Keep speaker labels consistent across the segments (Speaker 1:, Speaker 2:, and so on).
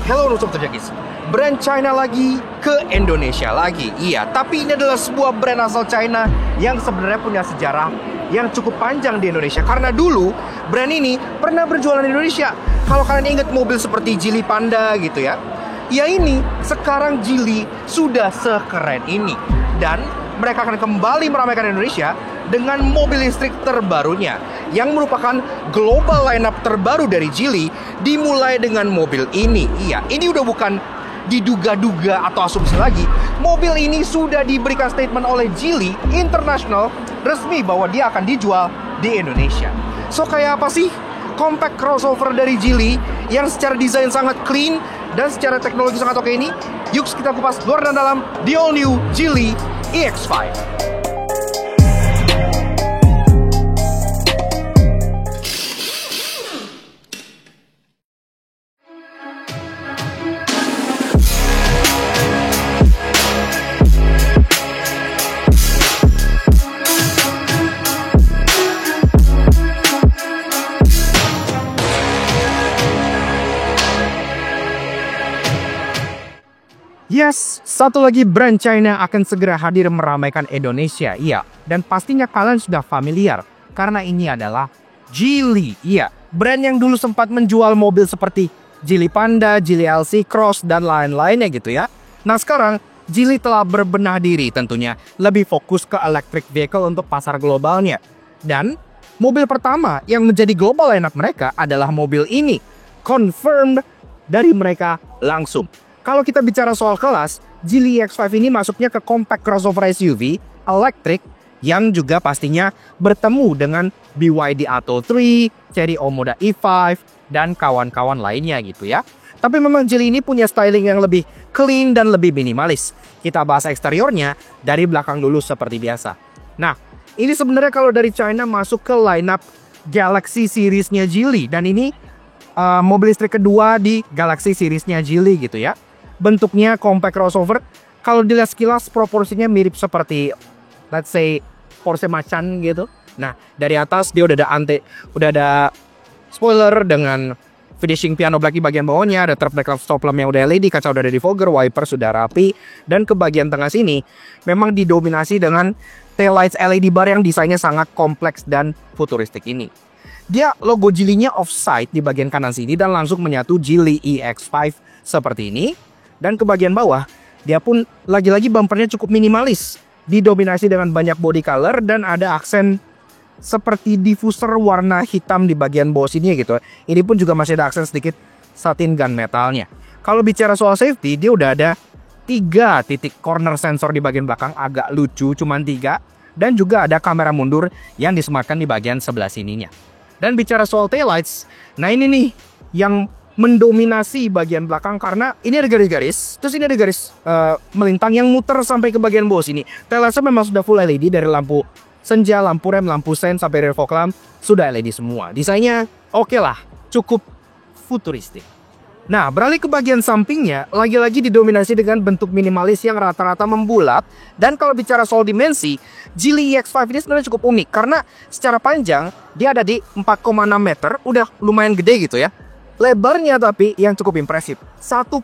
Speaker 1: Hello Sobat Jakis, brand China lagi ke Indonesia lagi. Iya, tapi ini adalah sebuah brand asal China yang sebenarnya punya sejarah yang cukup panjang di Indonesia. Karena dulu brand ini pernah berjualan di Indonesia. Kalau kalian ingat mobil seperti Geely Panda gitu ya, ya ini sekarang Geely sudah sekeren ini. Dan mereka akan kembali meramaikan Indonesia dengan mobil listrik terbarunya yang merupakan global lineup terbaru dari Geely, dimulai dengan mobil ini. Iya, ini udah bukan diduga-duga atau asumsi lagi. Mobil ini sudah diberikan statement oleh Geely International resmi bahwa dia akan dijual di Indonesia. So kayak apa sih compact crossover dari Geely yang secara desain sangat clean dan secara teknologi sangat oke ini? Yuk kita kupas luar dan dalam di all new Geely EX5. Yes, satu lagi brand China akan segera hadir meramaikan Indonesia. Iya, dan pastinya kalian sudah familiar karena ini adalah Geely. Iya, brand yang dulu sempat menjual mobil seperti Geely Panda, Geely LC Cross, dan lain-lainnya gitu ya. Nah sekarang Geely telah berbenah diri tentunya, lebih fokus ke electric vehicle untuk pasar globalnya. Dan mobil pertama yang menjadi global lineup mereka adalah mobil ini. Confirmed dari mereka langsung. Kalau kita bicara soal kelas, Geely EX5 ini masuknya ke compact crossover SUV elektrik yang juga pastinya bertemu dengan BYD Atto 3, Chery Omoda E5, dan kawan-kawan lainnya gitu ya. Tapi memang Geely ini punya styling yang lebih clean dan lebih minimalis. Kita bahas eksteriornya dari belakang dulu seperti biasa. Nah, ini sebenarnya kalau dari China masuk ke lineup Galaxy series-nya Geely, dan ini mobil listrik kedua di Galaxy series-nya Geely gitu ya. Bentuknya compact crossover. Kalau dilihat sekilas proporsinya mirip seperti let's say Porsche Macan gitu. Nah, dari atas dia udah ada spoiler dengan finishing piano black di bagian bawahnya, ada turf backlight stop lamp yang udah LED, kaca udah ada defogger, wiper sudah rapi, dan ke bagian tengah sini memang didominasi dengan tail lights LED bar yang desainnya sangat kompleks dan futuristik ini. Dia logo Geely-nya offside di bagian kanan sini dan langsung menyatu Geely EX5 seperti ini. Dan ke bagian bawah, dia pun lagi-lagi bumpernya cukup minimalis. Didominasi dengan banyak body color dan ada aksen seperti diffuser warna hitam di bagian bawah sini gitu. Ini pun juga masih ada aksen sedikit satin gunmetalnya. Kalau bicara soal safety, dia udah ada 3 titik corner sensor di bagian belakang, agak lucu, cuman 3. Dan juga ada kamera mundur yang disematkan di bagian sebelah sininya. Dan bicara soal taillights, nah ini nih yang mendominasi bagian belakang karena ini ada garis-garis, terus ini ada garis melintang yang muter sampai ke bagian bawah sini. Taillights memang sudah full LED dari lampu senja, lampu rem, lampu sen sampai rear fog lamp sudah LED semua. Desainnya oke lah, cukup futuristik. Nah, beralih ke bagian sampingnya, lagi-lagi didominasi dengan bentuk minimalis yang rata-rata membulat. Dan kalau bicara soal dimensi, Geely EX5 ini sebenarnya cukup unik karena secara panjang dia ada di 4,6 meter, udah lumayan gede gitu ya. Lebarnya tapi yang cukup impresif, 1,8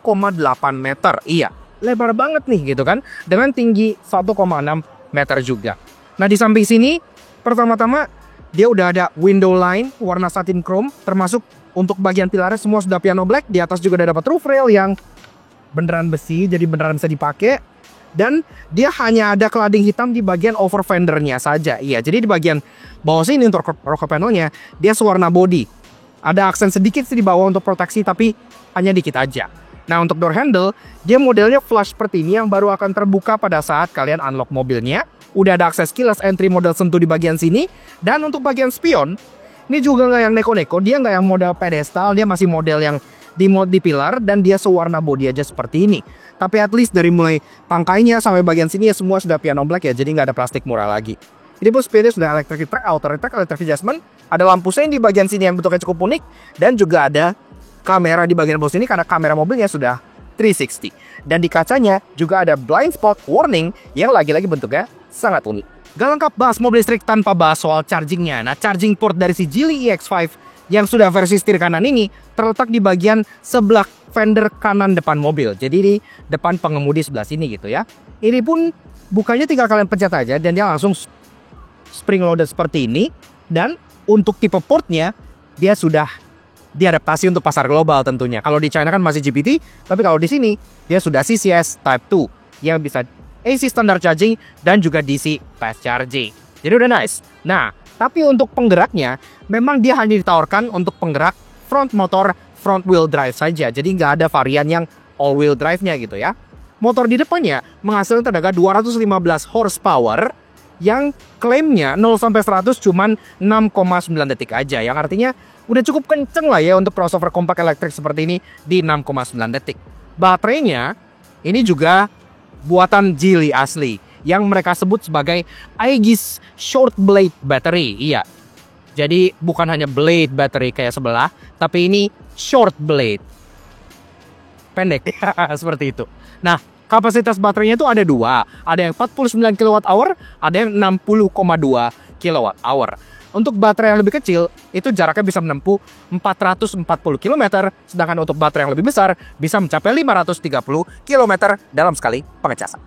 Speaker 1: meter. Iya, lebar banget nih gitu kan, dengan tinggi 1,6 meter juga. Nah di samping sini, pertama-tama dia udah ada window line warna satin chrome, termasuk untuk bagian pilarnya semua sudah piano black. Di atas juga udah dapat roof rail yang beneran besi, jadi beneran bisa dipakai. Dan dia hanya ada cladding hitam di bagian over fendernya saja. Iya, jadi di bagian bawah sini untuk rocker panelnya, dia sewarna body. Ada aksen sedikit sih di bawah untuk proteksi, tapi hanya dikit aja. Nah untuk door handle, dia modelnya flush seperti ini yang baru akan terbuka pada saat kalian unlock mobilnya. Udah ada akses keyless entry model sentuh di bagian sini. Dan untuk bagian spion, ini juga nggak yang neko-neko, dia nggak yang model pedestal, dia masih model yang di pilar dan dia sewarna body aja seperti ini. Tapi at least dari mulai tangkainya sampai bagian sini ya semua sudah piano black ya, jadi nggak ada plastik murah lagi. Ini pun spionnya sudah electric track, auto track, electric adjustment. Ada lampu sein di bagian sini yang bentuknya cukup unik. Dan juga ada kamera di bagian bawah sini karena kamera mobilnya sudah 360. Dan di kacanya juga ada blind spot warning yang lagi-lagi bentuknya sangat unik. Gak lengkap bahas mobil listrik tanpa bahas soal chargingnya. Nah, charging port dari si Geely EX5 Yang sudah versi setir kanan ini terletak di bagian sebelah fender kanan depan mobil. Jadi di depan pengemudi sebelah sini gitu ya. Ini pun bukanya tinggal kalian pencet aja dan dia langsung spring loaded seperti ini. Dan untuk tipe portnya dia sudah diadaptasi untuk pasar global tentunya. Kalau di China kan masih GPT, tapi kalau di sini dia sudah CCS Type 2 yang bisa AC standard charging dan juga DC fast charging. Jadi udah nice. Nah, tapi untuk penggeraknya, memang dia hanya ditawarkan untuk penggerak front motor front wheel drive saja. Jadi nggak ada varian yang all wheel drive-nya gitu ya. Motor di depannya menghasilkan tenaga 215 horsepower yang klaimnya 0-100 cuman 6,9 detik aja. Yang artinya udah cukup kenceng lah ya untuk crossover compact elektrik seperti ini di 6,9 detik. Baterainya ini juga buatan Geely asli yang mereka sebut sebagai Aegis Short Blade Battery. Iya. Jadi bukan hanya blade battery kayak sebelah, tapi ini short blade. Pendek. Seperti itu. Nah, kapasitas baterainya itu ada dua. Ada yang 49 kWh, ada yang 60,2 kWh. Untuk baterai yang lebih kecil, itu jaraknya bisa menempuh 440 km, sedangkan untuk baterai yang lebih besar bisa mencapai 530 km dalam sekali pengecasan.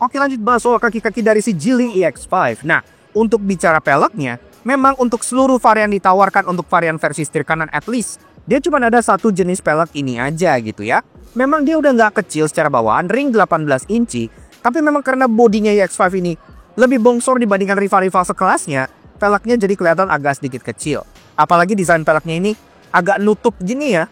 Speaker 1: Oke, lanjut bahas soal kaki-kaki dari si Geely EX5. Nah, untuk bicara peleknya, memang untuk seluruh varian ditawarkan untuk varian versi setir kanan at least, dia cuma ada satu jenis pelek ini aja gitu ya. Memang dia udah nggak kecil secara bawaan, ring 18 inci, tapi memang karena bodinya EX5 ini lebih bongsor dibandingkan rival-rival sekelasnya, peleknya jadi kelihatan agak sedikit kecil. Apalagi desain peleknya ini agak nutup gini ya,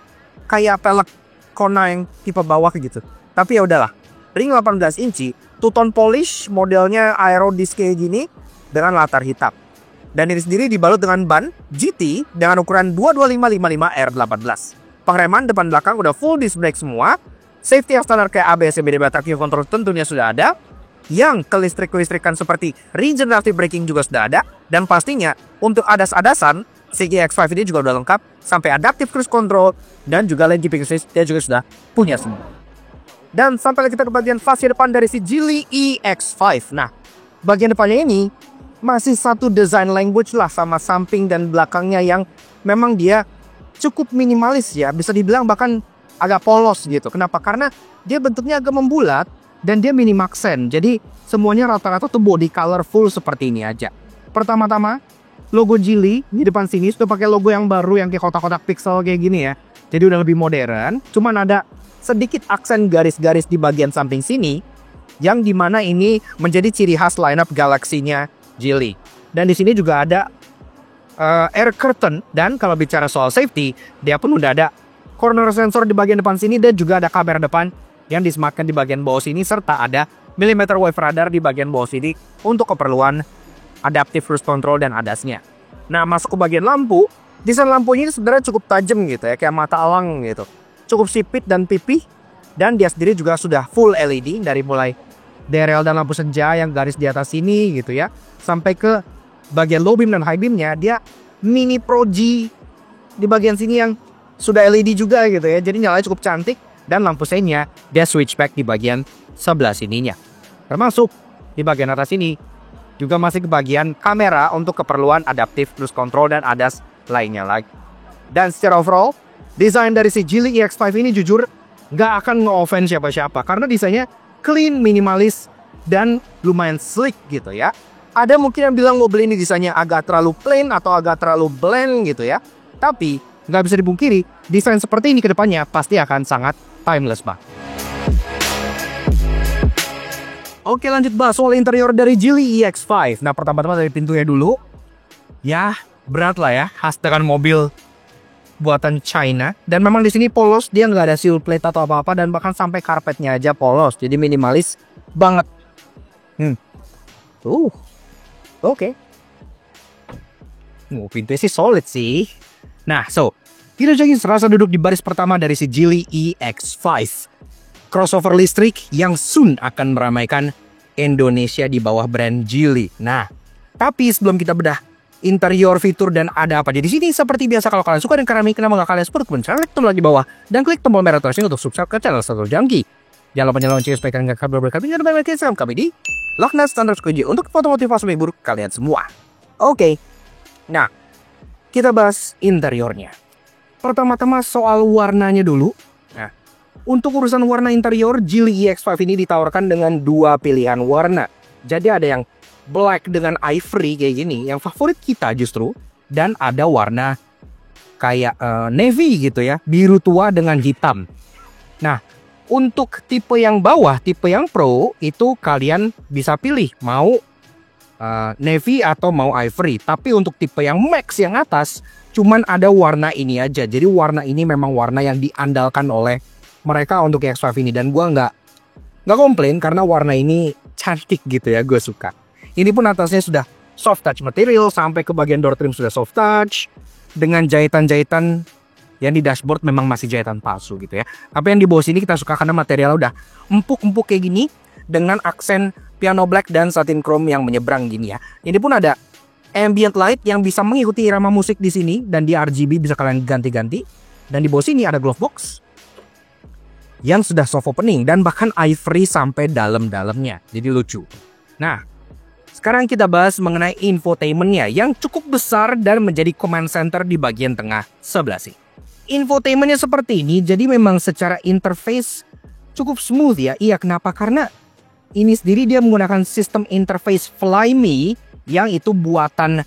Speaker 1: kayak pelek Kona yang tipe bawah gitu. Tapi ya udahlah, ring 18 inci, two-tone polish, modelnya aero disc kayak gini dengan latar hitam. Dan ini sendiri dibalut dengan ban GT dengan ukuran 22555R18. Pengereman depan belakang udah full disc brake semua. Safety yang standar kayak ABS, EBD, traction control tentunya sudah ada. Yang ke listrik-listrikan seperti regenerative braking juga sudah ada. Dan pastinya untuk adas-adasan, CG-X5 ini juga udah lengkap. Sampai adaptive cruise control dan juga lane keeping assist dia juga sudah punya semua. Dan sampai kita ke bagian fascia depan dari si Geely EX5. Nah, bagian depannya ini masih satu design language lah sama samping dan belakangnya yang memang dia cukup minimalis ya. Bisa dibilang bahkan agak polos gitu. Kenapa? Karena dia bentuknya agak membulat dan dia minim aksen. Jadi semuanya rata-rata tuh body colorful seperti ini aja. Pertama-tama, logo Geely di depan sini sudah pakai logo yang baru yang kayak kotak-kotak pixel kayak gini ya. Jadi udah lebih modern. Cuman ada sedikit aksen garis-garis di bagian samping sini yang dimana ini menjadi ciri khas lineup Galaxy-nya Geely. Dan di sini juga ada air curtain, dan kalau bicara soal safety, dia pun udah ada corner sensor di bagian depan sini dan juga ada kamera depan yang disematkan di bagian bawah sini serta ada millimeter wave radar di bagian bawah sini untuk keperluan adaptive cruise control dan ADAS-nya. Nah, masuk ke bagian lampu, desain lampunya ini sebenarnya cukup tajam gitu ya, kayak mata elang gitu. Cukup sipit dan pipih, dan dia sendiri juga sudah full LED dari mulai DRL dan lampu senja yang garis di atas sini gitu ya, sampai ke bagian low beam dan high beamnya dia mini Pro G di bagian sini yang sudah LED juga gitu ya, jadi nyalanya cukup cantik. Dan lampu seinnya dia switchback di bagian sebelah sininya, termasuk di bagian atas ini juga masih ke bagian kamera untuk keperluan adaptive cruise control dan ADAS lainnya lagi. Dan secara overall, desain dari si Geely EX5 ini jujur nggak akan nge-offend siapa-siapa karena desainnya clean, minimalis, dan lumayan slick gitu ya. Ada mungkin yang bilang mobil ini desainnya agak terlalu plain atau agak terlalu bland gitu ya. Tapi nggak bisa dipungkiri, desain seperti ini ke depannya pasti akan sangat timeless, Bang. Oke, lanjut bahas soal interior dari Geely EX5. Nah, pertama-tama dari pintunya dulu. Ya, berat lah ya, khas dengan mobil buatan China. Dan memang di sini polos, dia nggak ada seal plate atau apa-apa, dan bahkan sampai karpetnya aja polos. Jadi minimalis banget. Oke. Pintunya sih solid sih. Nah, kita jadi serasa duduk di baris pertama dari si Geely EX5. Crossover listrik yang soon akan meramaikan Indonesia di bawah brand Geely. Nah, tapi sebelum kita bedah interior, fitur, dan ada apa aja di sini, seperti biasa kalau kalian suka dan kami kenapa nggak kalian support, klik tombol di bawah dan klik tombol merah terus untuk subscribe ke channel Satu Jangki. Jangan lupa nyalakan lonceng supaya kalian nggak kabar berkami dan banyak Instagram kami di Lochnas Standard Squidgy untuk foto motivasi menghibur kalian semua. Oke. Nah, kita bahas interiornya. Pertama-tama soal warnanya dulu. Nah, untuk urusan warna interior, Geely EX5 ini ditawarkan dengan 2 pilihan warna. Jadi ada yang black dengan ivory kayak gini, yang favorit kita justru. Dan ada warna kayak navy gitu ya, biru tua dengan hitam. Nah, untuk tipe yang bawah, tipe yang pro, itu kalian bisa pilih mau navy atau mau ivory. Tapi untuk tipe yang max yang atas cuman ada warna ini aja. Jadi warna ini memang warna yang diandalkan oleh mereka untuk EX5 ini. Dan gua nggak komplain karena warna ini cantik gitu ya, gue suka. Ini pun atasnya sudah soft touch material, sampai ke bagian door trim sudah soft touch dengan jahitan-jahitan yang di dashboard memang masih jahitan palsu gitu ya. Tapi yang di bawah sini kita suka karena materialnya udah empuk-empuk kayak gini dengan aksen piano black dan satin chrome yang menyeberang gini ya. Ini pun ada ambient light yang bisa mengikuti irama musik di sini dan di RGB bisa kalian ganti-ganti. Dan di bawah sini ada glove box yang sudah soft opening dan bahkan ivory sampai dalam-dalamnya. Jadi lucu. Nah, sekarang kita bahas mengenai infotainmentnya yang cukup besar dan menjadi command center di bagian tengah sebelah sini. Infotainmentnya seperti ini, jadi memang secara interface cukup smooth ya. Iya, kenapa? Karena ini sendiri dia menggunakan sistem interface Flyme yang itu buatan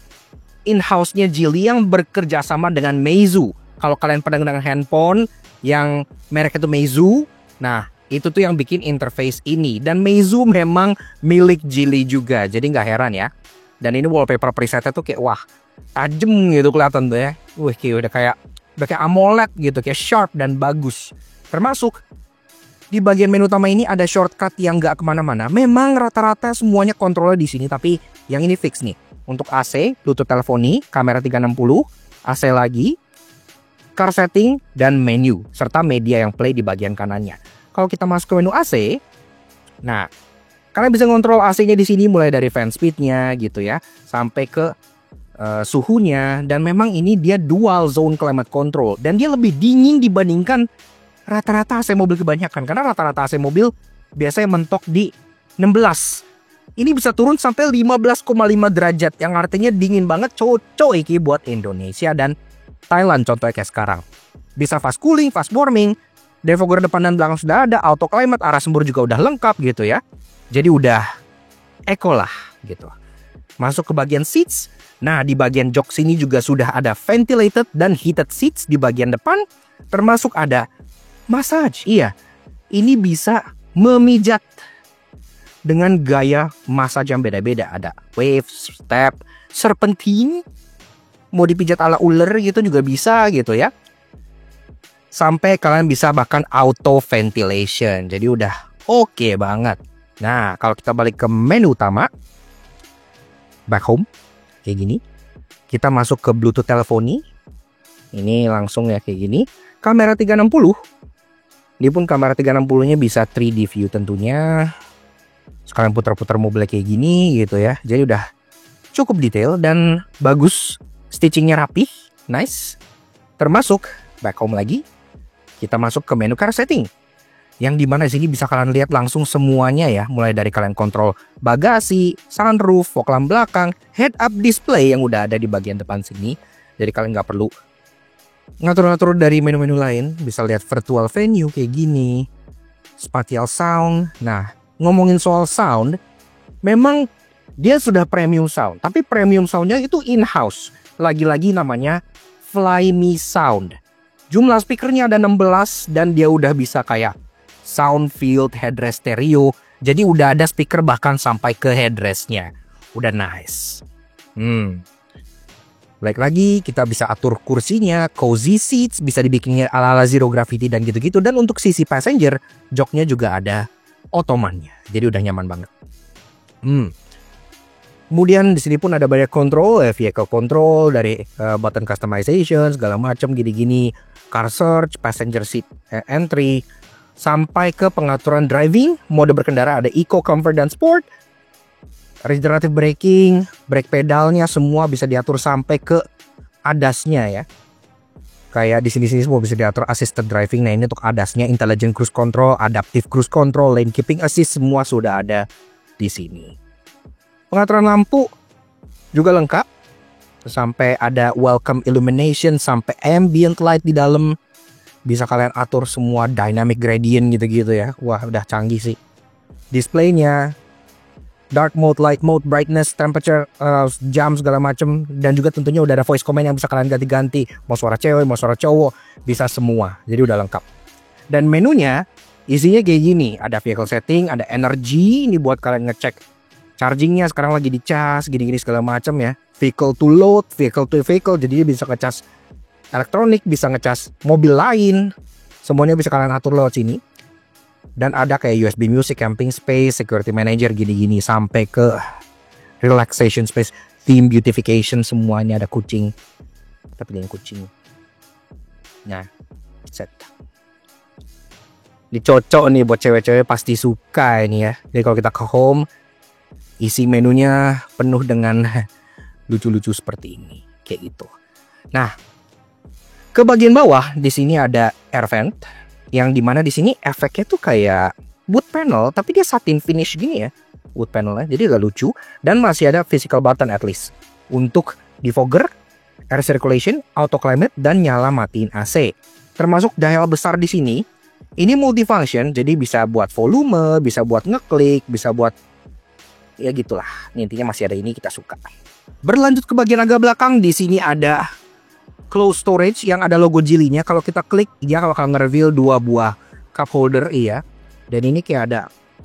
Speaker 1: in-house-nya Geely yang bekerja sama dengan Meizu. Kalau kalian pernah menggunakan handphone yang merek itu Meizu, nah itu tuh yang bikin interface ini. Dan Meizu memang milik Geely juga, jadi nggak heran ya. Dan ini wallpaper presetnya tuh kayak wah tajem gitu kelihatan tuh ya. Wih, kayak udah kayak AMOLED gitu, kayak sharp dan bagus. Termasuk di bagian menu utama ini ada shortcut yang nggak kemana-mana. Memang rata-rata semuanya kontrolnya di sini, tapi yang ini fix nih. Untuk AC, Bluetooth teleponi, kamera 360, AC lagi, car setting, dan menu, serta media yang play di bagian kanannya. Kalau kita masuk ke menu AC, nah, kalian bisa ngontrol AC-nya di sini mulai dari fan speed-nya gitu ya, sampai ke suhunya. Dan memang ini dia dual zone climate control, dan dia lebih dingin dibandingkan rata-rata AC mobil kebanyakan. Karena rata-rata AC mobil biasanya mentok di 16. Ini bisa turun sampai 15,5 derajat, yang artinya dingin banget, cocok iki buat Indonesia dan Thailand contohnya kayak sekarang. Bisa fast cooling, fast warming, defogger depan dan belakang sudah ada, auto climate, arah sembur juga udah lengkap gitu ya. Jadi udah eco lah gitu. Masuk ke bagian seats. Nah, di bagian jok sini juga sudah ada ventilated dan heated seats di bagian depan, termasuk ada massage. Iya, ini bisa memijat dengan gaya massage yang beda-beda. Ada wave, step, serpentine, mau dipijat ala ular gitu juga bisa gitu ya. Sampai kalian bisa bahkan auto ventilation. Jadi udah oke banget. Nah, kalau kita balik ke menu utama, back home, kayak gini. Kita masuk ke Bluetooth teleponi. Ini langsung ya kayak gini. Kamera 360. Ini pun kamera 360-nya bisa 3D view tentunya. Sekalian putar-putar mobilnya kayak gini gitu ya. Jadi udah cukup detail dan bagus. Stitchingnya rapih, nice. Termasuk back home lagi. Kita masuk ke menu car setting. Yang dimana di sini bisa kalian lihat langsung semuanya ya. Mulai dari kalian kontrol bagasi, sunroof, fog lamp belakang, head up display yang udah ada di bagian depan sini. Jadi kalian nggak perlu ngatur-ngatur dari menu-menu lain. Bisa lihat virtual venue kayak gini, spatial sound. Nah, ngomongin soal sound, memang dia sudah premium sound, tapi premium soundnya itu in-house. Lagi-lagi namanya Flyme Sound. Jumlah speakernya ada 16 dan dia udah bisa kayak sound field, headrest stereo. Jadi udah ada speaker bahkan sampai ke headrestnya. Udah nice. Baik lagi, kita bisa atur kursinya, cozy seats, bisa dibikinnya ala-ala zero gravity dan gitu-gitu. Dan untuk sisi passenger, joknya juga ada ottomannya. Jadi udah nyaman banget. Kemudian di sini pun ada banyak control, vehicle control dari button customization segala macam gini-gini, car search, passenger seat entry, sampai ke pengaturan driving, mode berkendara ada eco, comfort dan sport. Regenerative braking, brake pedalnya semua bisa diatur sampai ke ADAS-nya ya. Kayak di sini-sini semua bisa diatur assisted driving. Nah, ini untuk ADAS-nya, intelligent cruise control, adaptive cruise control, lane keeping assist semua sudah ada di sini. Pengaturan lampu juga lengkap. sampai ada welcome illumination, sampai ambient light di dalam. Bisa kalian atur semua dynamic gradient gitu-gitu ya. Wah, udah canggih sih. Displaynya dark mode, light mode, brightness, temperature, jam segala macem, dan juga tentunya udah ada voice command yang bisa kalian ganti-ganti. Mau suara cewek, mau suara cowok, bisa semua. Jadi udah lengkap. Dan menunya isinya kayak gini. Ada vehicle setting, ada energy, ini buat kalian ngecek chargingnya sekarang lagi dicas, gini-gini segala macam ya. Vehicle to load, vehicle to vehicle, jadi dia bisa ngecas elektronik, bisa ngecas mobil lain, semuanya bisa kalian atur lewat sini. Dan ada kayak USB music, camping space, security manager, gini-gini sampai ke relaxation space, theme beautification, semuanya ada kucing. Tapi ini kucing. Nah, set. Ini cocok nih buat cewek-cewek, pasti suka ini ya. Jadi kalau kita ke home, isi menunya penuh dengan lucu-lucu seperti ini, kayak gitu. Nah, ke bagian bawah di sini ada air vent, yang dimana di sini efeknya tuh kayak wood panel, tapi dia satin finish gini ya, wood panelnya, jadi agak lucu. Dan masih ada physical button at least untuk defogger, air circulation, auto climate, dan nyala matiin AC. Termasuk dial besar di sini. Ini multifunction, jadi bisa buat volume, bisa buat ngeklik, bisa buat ya gitulah. Intinya masih ada ini, kita suka. Berlanjut ke bagian agak belakang, di sini ada close storage yang ada logo Geely-nya. Kalau kita klik, dia bakal nge-reveal 2 buah cup holder, iya. Dan ini kayak ada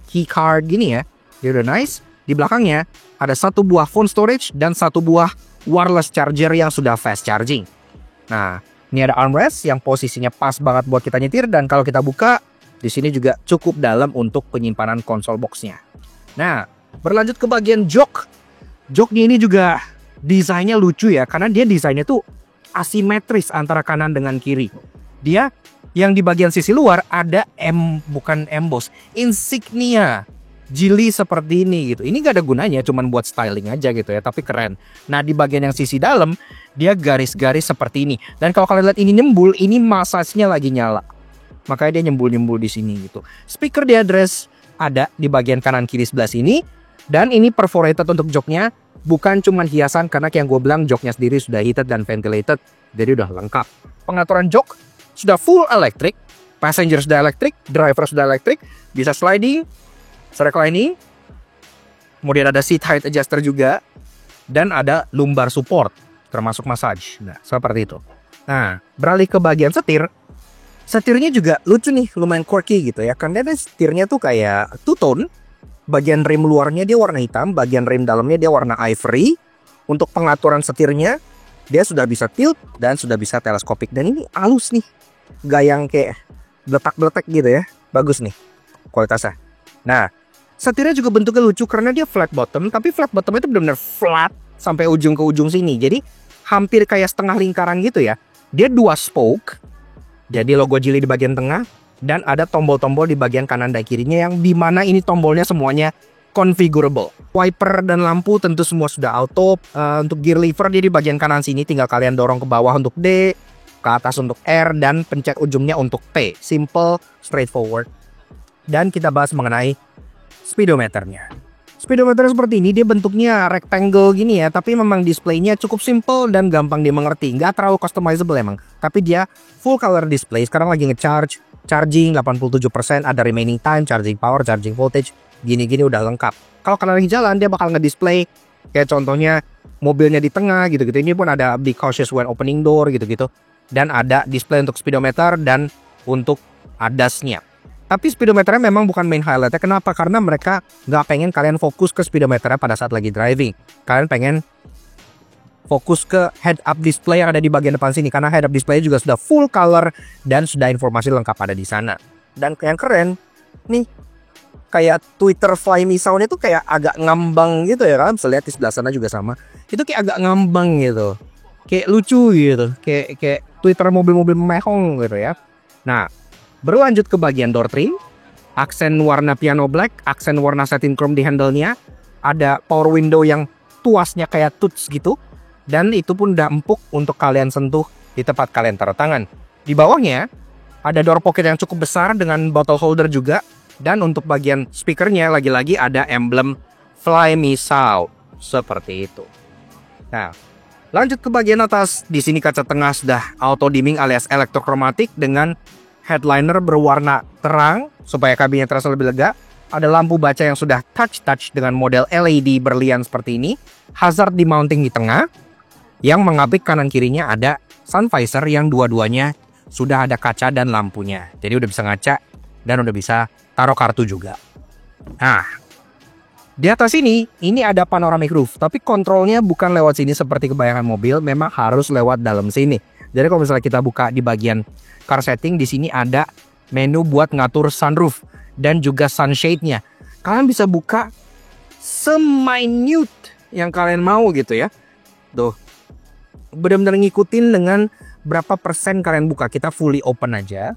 Speaker 1: key card gini ya. Dia udah nice. Di belakangnya ada 1 buah phone storage dan 1 buah wireless charger yang sudah fast charging. Nah, ini ada armrest yang posisinya pas banget buat kita nyetir, dan kalau kita buka, di sini juga cukup dalam untuk penyimpanan konsol box-nya. Nah, berlanjut ke bagian jok. Joknya ini juga desainnya lucu ya, karena dia desainnya tuh asimetris antara kanan dengan kiri. Dia yang di bagian sisi luar ada bukan emboss, insignia Geely seperti ini gitu. Ini gak ada gunanya, cuman buat styling aja gitu ya, tapi keren. Nah, di bagian yang sisi dalam dia garis-garis seperti ini. Dan kalau kalian lihat ini nyembul, ini massage-nya lagi nyala. Makanya dia nyembul-nyembul di sini gitu. Speaker di address ada di bagian kanan kiri sebelah sini. Dan ini perforated untuk joknya, bukan cuman hiasan, karena kayak yang gue bilang joknya sendiri sudah heated dan ventilated, jadi udah lengkap. Pengaturan jok sudah full electric, passenger sudah electric, driver sudah electric, bisa sliding, reclining, kemudian ada seat height adjuster juga, dan ada lumbar support, termasuk massage. Nah, seperti itu. Nah, beralih ke bagian setir. Setirnya juga lucu nih, lumayan quirky gitu ya, karena setirnya tuh kayak two-tone. Bagian rim luarnya dia warna hitam, bagian rim dalamnya dia warna ivory. Untuk pengaturan setirnya, dia sudah bisa tilt dan sudah bisa teleskopik. Dan ini halus nih, gak yang kayak beletak-beletak gitu ya. Bagus nih kualitasnya. Nah, setirnya juga bentuknya lucu karena dia flat bottom, tapi flat bottom itu benar-benar flat sampai ujung ke ujung sini. Jadi hampir kayak setengah lingkaran gitu ya. Dia 2 spoke, jadi logo Geely di bagian tengah, dan ada tombol-tombol di bagian kanan dan kirinya yang dimana ini tombolnya semuanya configurable. Wiper dan lampu tentu semua sudah auto. Untuk gear lever dia di bagian kanan sini, tinggal kalian dorong ke bawah untuk D, ke atas untuk R, dan pencet ujungnya untuk P. Simple, straightforward. Dan kita bahas mengenai speedometernya. Speedometer seperti ini, dia bentuknya rectangle gini ya, tapi memang displaynya cukup simple dan gampang dimengerti. Nggak terlalu customizable emang, tapi dia full color display. Sekarang lagi ngecharge, charging 87%, ada remaining time, charging power, charging voltage, gini-gini udah lengkap. Kalau kalian lagi jalan, dia bakal ngedisplay kayak contohnya mobilnya di tengah gitu-gitu. Ini pun ada be cautious when opening door gitu-gitu. Dan ada display untuk speedometer dan untuk ADAS-nya. Tapi speedometernya memang bukan main highlightnya. Kenapa? Karena mereka nggak pengen kalian fokus ke speedometernya pada saat lagi driving. Kalian pengen fokus ke head up display yang ada di bagian depan sini. Karena head up display juga sudah full color dan sudah informasi lengkap ada di sana. Dan yang keren, nih kayak Twitter Fly Me Sound itu kayak agak ngambang gitu ya. Kalian bisa lihat di sebelah sana juga sama. Itu kayak agak ngambang gitu. Kayak lucu gitu. Kayak Twitter mobil-mobil mehong gitu ya. Nah, berlanjut ke bagian door trim, aksen warna piano black, aksen warna satin chrome di handle-nya, ada power window yang tuasnya kayak touch gitu, dan itu pun udah empuk untuk kalian sentuh di tempat kalian taruh tangan. Di bawahnya ada door pocket yang cukup besar dengan bottle holder juga, dan untuk bagian speakernya lagi-lagi ada emblem Fly Me South seperti itu. Nah, Lanjut ke bagian atas, di sini kaca tengah sudah auto dimming alias elektrokromatik dengan headliner berwarna terang supaya kabinnya terasa lebih lega. Ada lampu baca yang sudah touch dengan model LED berlian seperti ini. Hazard di mounting di tengah, yang mengapit kanan kirinya ada sun visor yang dua-duanya sudah ada kaca dan lampunya. Jadi udah bisa ngaca dan udah bisa taruh kartu juga. Nah, di atas ini ada panoramic roof, tapi kontrolnya bukan lewat sini seperti kebanyakan mobil, memang harus lewat dalam sini. Jadi kalau misalnya kita buka di bagian car setting, di sini ada menu buat ngatur sunroof dan juga sunshade-nya. Kalian bisa buka seminute yang kalian mau gitu ya. Tuh, benar-benar ngikutin dengan berapa persen kalian buka. Kita fully open aja.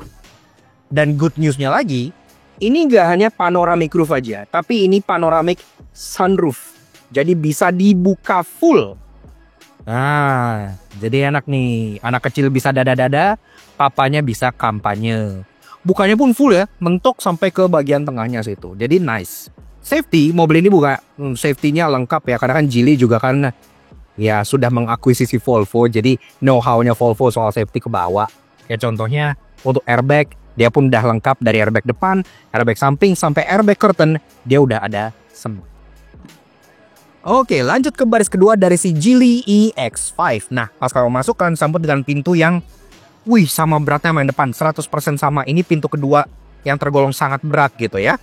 Speaker 1: Dan good news-nya lagi, ini nggak hanya panoramic roof aja, tapi ini panoramic sunroof. Jadi bisa dibuka full. Nah, jadi enak nih. Anak kecil bisa dada-dada, papanya bisa kampanye. Bukanya pun full ya, mentok sampai ke bagian tengahnya situ. Jadi nice. Safety, mobil ini buka safety-nya lengkap ya, karena kan Geely juga kan ya sudah mengakuisisi Volvo, jadi know-how-nya Volvo soal safety ke bawah. Kayak contohnya untuk airbag, dia pun udah lengkap dari airbag depan, airbag samping, sampai airbag curtain, dia udah ada semua. Oke, lanjut ke baris kedua dari si Geely EX5. Nah, pas kalau masukkan sambut dengan pintu yang sama beratnya sama yang depan, 100% sama. Ini pintu kedua yang tergolong sangat berat gitu ya.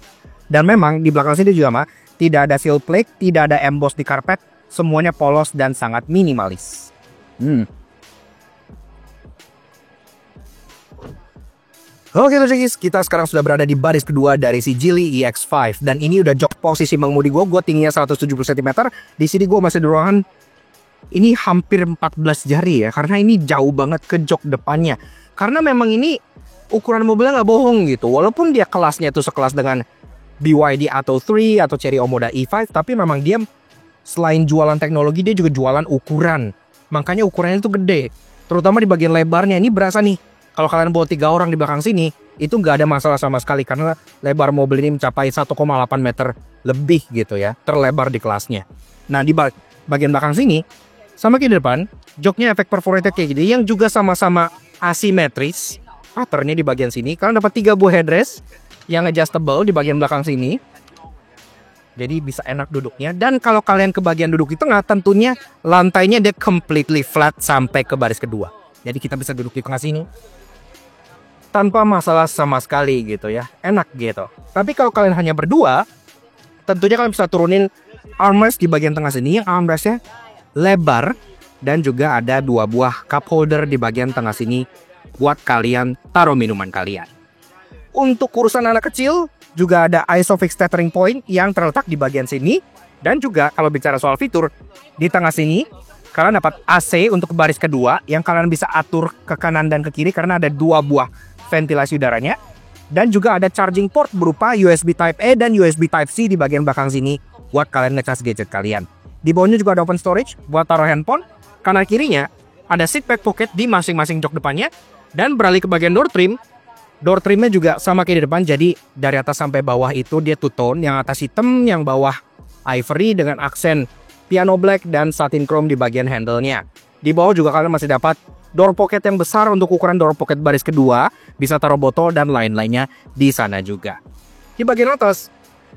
Speaker 1: Dan memang di belakang sini juga tidak ada seal plate, tidak ada emboss di karpet, semuanya polos dan sangat minimalis. Oke guys, kita sekarang sudah berada di baris kedua dari si Geely EX5. Dan ini udah jok posisi mengemudi gue tingginya 170 cm. Di sini gue masih dorongan ini hampir 14 jari ya, karena ini jauh banget ke jok depannya. Karena memang ini ukuran mobilnya nggak bohong gitu. Walaupun dia kelasnya itu sekelas dengan BYD Atto 3 atau Chery Omoda E5, tapi memang dia selain jualan teknologi, dia juga jualan ukuran. Makanya ukurannya itu gede. Terutama di bagian lebarnya, ini berasa nih. Kalau kalian bawa 3 orang di belakang sini, itu nggak ada masalah sama sekali. Karena lebar mobil ini mencapai 1,8 meter lebih gitu ya. Terlebar di kelasnya. Nah, di bagian belakang sini, sama kayak di depan, joknya efek perforated kayak gini, yang juga sama-sama asimetris. Patternnya di bagian sini, kalian dapat 3 buah headrest yang adjustable di bagian belakang sini. Jadi bisa enak duduknya. Dan kalau kalian ke bagian duduk di tengah, tentunya lantainya dia completely flat sampai ke baris kedua. Jadi kita bisa duduk di tengah sini tanpa masalah sama sekali gitu ya. Enak gitu. Tapi kalau kalian hanya berdua, tentunya kalian bisa turunin armrest di bagian tengah sini. Yang armrestnya lebar. Dan juga ada 2 buah cup holder di bagian tengah sini buat kalian taruh minuman kalian. Untuk urusan anak kecil, juga ada ISOFIX tethering point yang terletak di bagian sini. Dan juga kalau bicara soal fitur, di tengah sini kalian dapat AC untuk baris kedua yang kalian bisa atur ke kanan dan ke kiri karena ada 2 buah ventilasi udaranya. Dan juga ada charging port berupa USB Type A dan USB Type C di bagian belakang sini buat kalian ngecas gadget kalian. Di bawahnya juga ada open storage buat taruh handphone. Kanan kirinya ada seat back pocket di masing-masing jok depannya. Dan beralih ke bagian door trim. Door trimnya juga sama kayak di depan, jadi dari atas sampai bawah itu dia two tone, yang atas hitam, yang bawah ivory dengan aksen piano black dan satin chrome di bagian handle-nya. Di bawah juga kalian masih dapat door pocket yang besar untuk ukuran door pocket baris kedua, bisa taruh botol dan lain-lainnya di sana juga. Di bagian atas,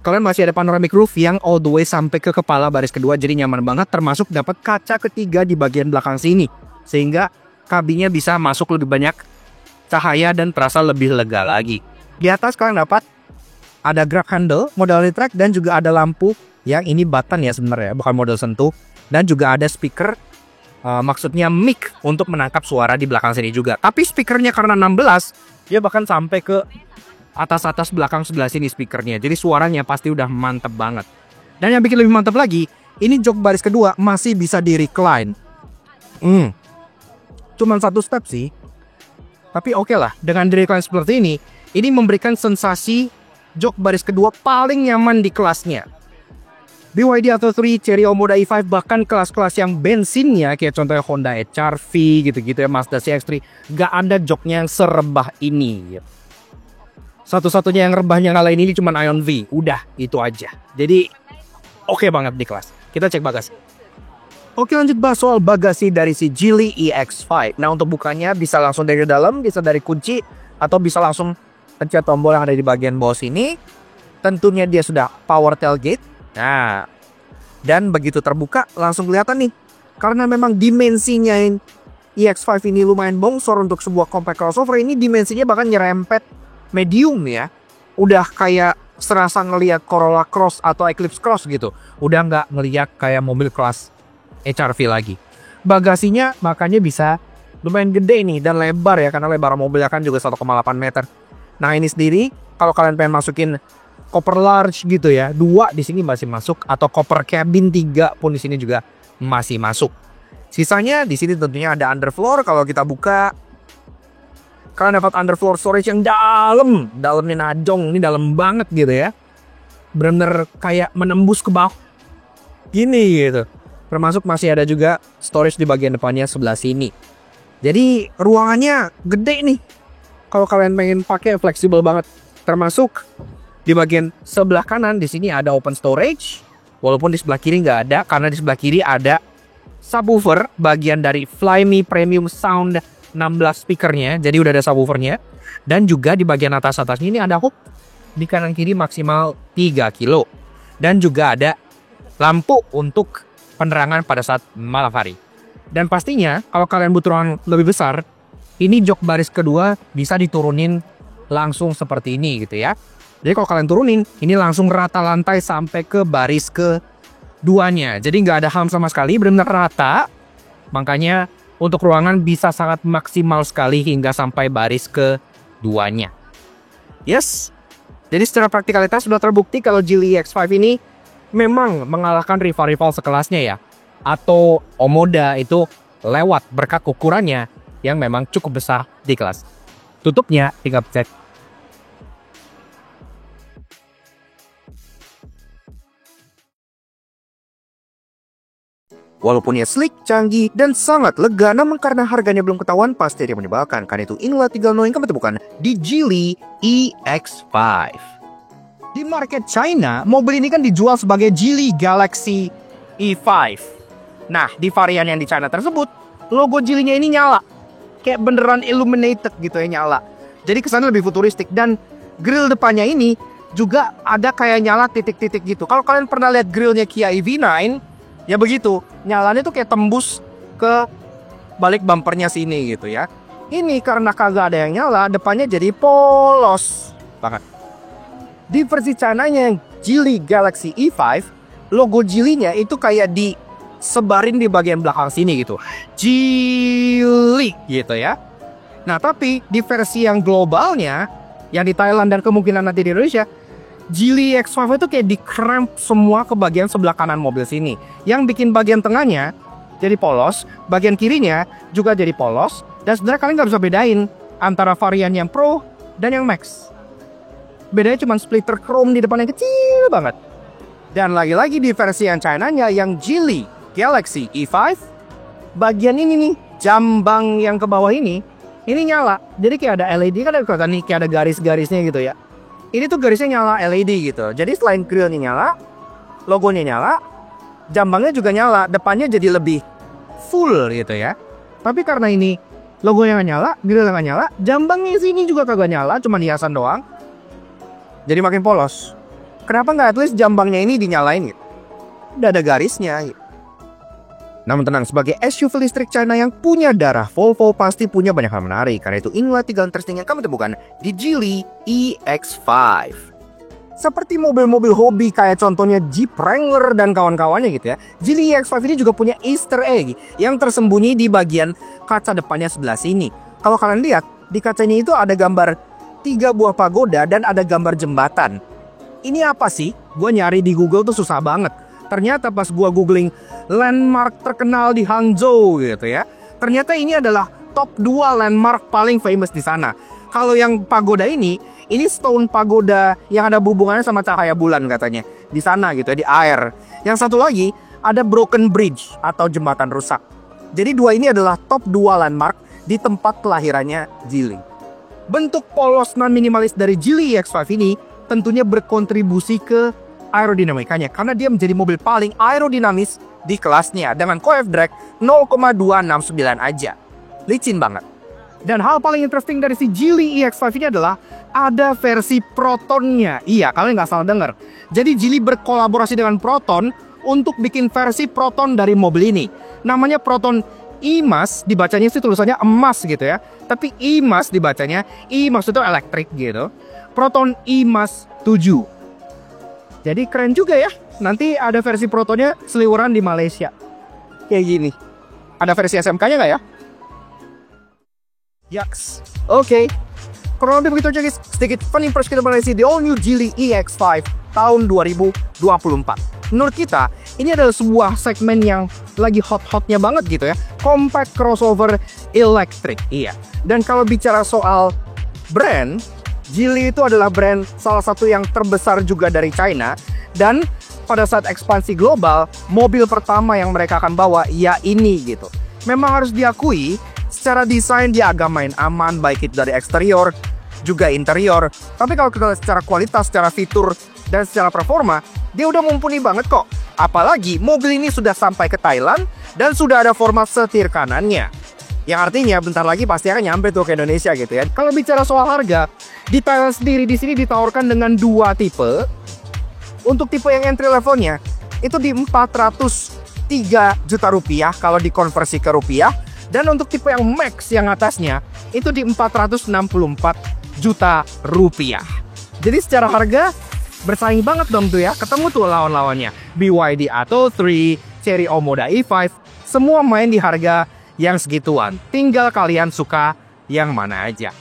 Speaker 1: kalian masih ada panoramic roof yang all the way sampai ke kepala baris kedua, jadi nyaman banget, termasuk dapat kaca ketiga di bagian belakang sini, sehingga kabinnya bisa masuk lebih banyak cahaya dan terasa lebih lega lagi. Di atas kalian dapat ada grab handle, model track, dan juga ada lampu yang ini button ya sebenarnya, bukan model sentuh. Dan juga ada speaker, maksudnya mic untuk menangkap suara di belakang sini juga. Tapi speakernya karena 16, dia bahkan sampai ke atas-atas belakang sebelah sini speakernya. Jadi suaranya pasti udah mantep banget. Dan yang bikin lebih mantep lagi, ini jok baris kedua masih bisa di recline. Cuman 1 step sih. Tapi oke lah, dengan di recline seperti ini memberikan sensasi jok baris kedua paling nyaman di kelasnya. BYD Atto 3, Chery Omoda E5, bahkan kelas-kelas yang bensinnya kayak contohnya Honda HR-V gitu-gitu ya, Mazda CX-3, gak ada joknya yang serebah ini. Satu-satunya yang rebahnya ngalahin ini cuma Ion V, udah itu aja. Jadi oke banget di kelas. Kita cek bagasi. Oke, lanjut bahas soal bagasi dari si Geely EX5. Nah, untuk bukanya bisa langsung dari dalam, bisa dari kunci, atau bisa langsung pencet tombol yang ada di bagian bawah sini. Tentunya dia sudah power tailgate. Nah, dan begitu terbuka langsung kelihatan nih. Karena memang dimensinya EX5 ini lumayan bongsor untuk sebuah compact crossover. Ini dimensinya bahkan nyerempet medium ya. Udah kayak serasa ngelihat Corolla Cross atau Eclipse Cross gitu. Udah nggak ngelihat kayak mobil kelas HR-V lagi. Bagasinya makanya bisa lumayan gede nih dan lebar ya, karena lebar mobilnya kan juga 1,8 meter. Nah, ini sendiri kalau kalian pengen masukin koper large gitu ya, 2 di sini masih masuk, atau koper cabin 3 pun di sini juga masih masuk. Sisanya di sini tentunya ada underfloor. Kalau kita buka, kalian dapat underfloor storage yang dalam, dalamnya najong, ini dalam banget gitu ya. Bener-bener kayak menembus ke bawah gini gitu. Termasuk masih ada juga storage di bagian depannya sebelah sini. Jadi ruangannya gede nih. Kalau kalian pengen pakai fleksibel banget. Termasuk di bagian sebelah kanan di sini ada open storage. Walaupun di sebelah kiri nggak ada, karena di sebelah kiri ada subwoofer bagian dari Flyme Premium Sound 16 speakernya. Jadi udah ada subwoofernya. Dan juga di bagian atas-atasnya ini ada hook. Di kanan kiri maksimal 3 kilo. Dan juga ada lampu untuk penerangan pada saat malam hari. Dan pastinya kalau kalian butuh ruangan lebih besar, ini jok baris kedua bisa diturunin langsung seperti ini gitu ya. Jadi kalau kalian turunin, ini langsung rata lantai sampai ke baris keduanya. Jadi nggak ada ham sama sekali, benar-benar rata. Makanya untuk ruangan bisa sangat maksimal sekali hingga sampai baris keduanya. Yes. Jadi secara praktikalitas sudah terbukti kalau Geely EX5 ini memang mengalahkan rival-rival sekelasnya ya. Atau Omoda itu lewat berkat ukurannya yang memang cukup besar di kelas. Tutupnya tinggal pencet. Walaupun ia sleek, canggih, dan sangat lega, namun karena harganya belum ketahuan, pasti dia menyebalkan. Karena itu inilah 3 yang kami temukan di Geely EX5. Di market China, mobil ini kan dijual sebagai Geely Galaxy E5. Nah, di varian yang di China tersebut, logo Geely-nya ini nyala. Kayak beneran illuminated gitu ya, nyala. Jadi kesannya lebih futuristik. Dan grill depannya ini juga ada kayak nyala titik-titik gitu. Kalau kalian pernah lihat grillnya Kia EV9, ya begitu. Nyalanya tuh kayak tembus ke balik bumpernya sini gitu ya. Ini karena kagak ada yang nyala, depannya jadi polos banget. Di versi China-nya yang Geely Galaxy E5, logo Geely-nya itu kayak disebarin di bagian belakang sini gitu. Geely gitu ya. Nah, tapi di versi yang globalnya, yang di Thailand dan kemungkinan nanti di Indonesia, Geely X5 itu kayak di-cramp semua ke bagian sebelah kanan mobil sini. Yang bikin bagian tengahnya jadi polos, bagian kirinya juga jadi polos. Dan sebenarnya kalian nggak bisa bedain antara varian yang Pro dan yang Max. Bedanya cuma splitter chrome di depan yang kecil banget. Dan lagi-lagi di versi yang China-nya yang Geely Galaxy E5, bagian ini nih, jambang yang ke bawah ini nyala. Jadi kayak ada LED, kan ada kelihatan nih kayak ada garis-garisnya gitu ya. Ini tuh garisnya nyala LED gitu. Jadi selain grillnya nyala, logonya nyala, jambangnya juga nyala. Depannya jadi lebih full gitu ya. Tapi karena ini logonya nggak nyala, grillnya nggak nyala, jambangnya sini juga kagak nyala, cuma hiasan doang. Jadi makin polos. Kenapa nggak at least jambangnya ini dinyalain gitu? Udah ada garisnya gitu. Namun tenang, sebagai SUV listrik China yang punya darah Volvo pasti punya banyak hal menarik. Karena itu inilah 3 interesting yang kami temukan di Geely EX5. Seperti mobil-mobil hobi kayak contohnya Jeep Wrangler dan kawan-kawannya gitu ya, Geely EX5 ini juga punya Easter egg yang tersembunyi di bagian kaca depannya sebelah sini. Kalau kalian lihat, di kacanya itu ada gambar 3 buah pagoda dan ada gambar jembatan. Ini apa sih? Gue nyari di Google tuh susah banget. Ternyata pas gua googling landmark terkenal di Hangzhou gitu ya, ternyata ini adalah top 2 landmark paling famous di sana. Kalau yang pagoda ini stone pagoda yang ada hubungannya sama cahaya bulan katanya. Di sana gitu ya, di air. Yang satu lagi ada broken bridge atau jembatan rusak. Jadi 2 ini adalah top 2 landmark di tempat kelahirannya Geely. Bentuk polos non minimalis dari Geely EX5 ini tentunya berkontribusi ke aerodinamikanya, karena dia menjadi mobil paling aerodinamis di kelasnya dengan coef drag 0,269 aja. Licin banget. Dan hal paling interesting dari si Geely EX5 ini adalah ada versi Protonnya. Iya, kalian nggak salah dengar. Jadi Geely berkolaborasi dengan Proton untuk bikin versi Proton dari mobil ini. Namanya Proton eMAS, dibacanya sih tulisannya emas gitu ya. Tapi eMAS dibacanya, eMAS itu elektrik gitu. Proton eMAS 7. Jadi keren juga ya. Nanti ada versi Protonnya seliweran di Malaysia. Kayak gini. Ada versi SMK-nya nggak ya? Yaks. Oke. Kurang lebih begitu aja guys. Sedikit fun impress kita mengenai the all new Geely EX5 tahun 2024. Menurut kita, ini adalah sebuah segmen yang lagi hot-hotnya banget gitu ya. Compact crossover elektrik. Iya. Dan kalau bicara soal brand, Geely itu adalah brand salah satu yang terbesar juga dari China. Dan pada saat ekspansi global, mobil pertama yang mereka akan bawa ya ini gitu. Memang harus diakui, secara desain dia agak main aman, baik itu dari eksterior juga interior. Tapi kalau kita lihat secara kualitas, secara fitur, dan secara performa, dia udah mumpuni banget kok. Apalagi mobil ini sudah sampai ke Thailand dan sudah ada format setir kanannya. Yang artinya bentar lagi pasti akan nyampe tuh ke Indonesia gitu ya. Kalau bicara soal harga, di Thailand sendiri di sini ditawarkan dengan 2 tipe. Untuk tipe yang entry levelnya itu di 403 juta rupiah kalau dikonversi ke rupiah. Dan untuk tipe yang max yang atasnya itu di 464 juta rupiah. Jadi secara harga bersaing banget dong tuh ya. Ketemu tuh lawan-lawannya. BYD Atto 3, Chery Omoda E5, semua main di harga yang segituan. Tinggal kalian suka yang mana aja.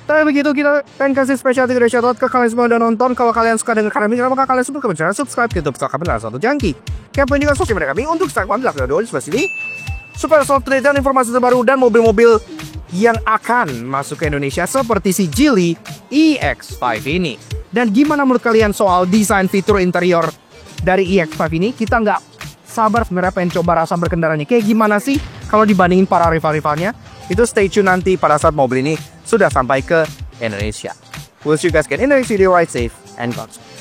Speaker 1: Tapi begitu kita akan kasih special tiga shoutout ke kalian semua udah nonton. Kalau kalian suka dengan kami, maka kalian semua kebetulan subscribe ke YouTube kami adalah satu jangki. Kalian juga sosial media kami untuk start kontak video di sebelah sini. Supaya software dan informasi terbaru dan mobil-mobil yang akan masuk ke Indonesia seperti si Geely EX5 ini. Dan gimana menurut kalian soal desain fitur interior dari EX5 ini? Kita nggak sabar sebenarnya pengen coba rasa berkendaranya. Kayak gimana sih kalau dibandingin para rival-rivalnya? Itu stay tune nanti pada saat mobil ini sudah sampai ke Indonesia. We'll see you guys again in the next video. Ride safe and Godspeed.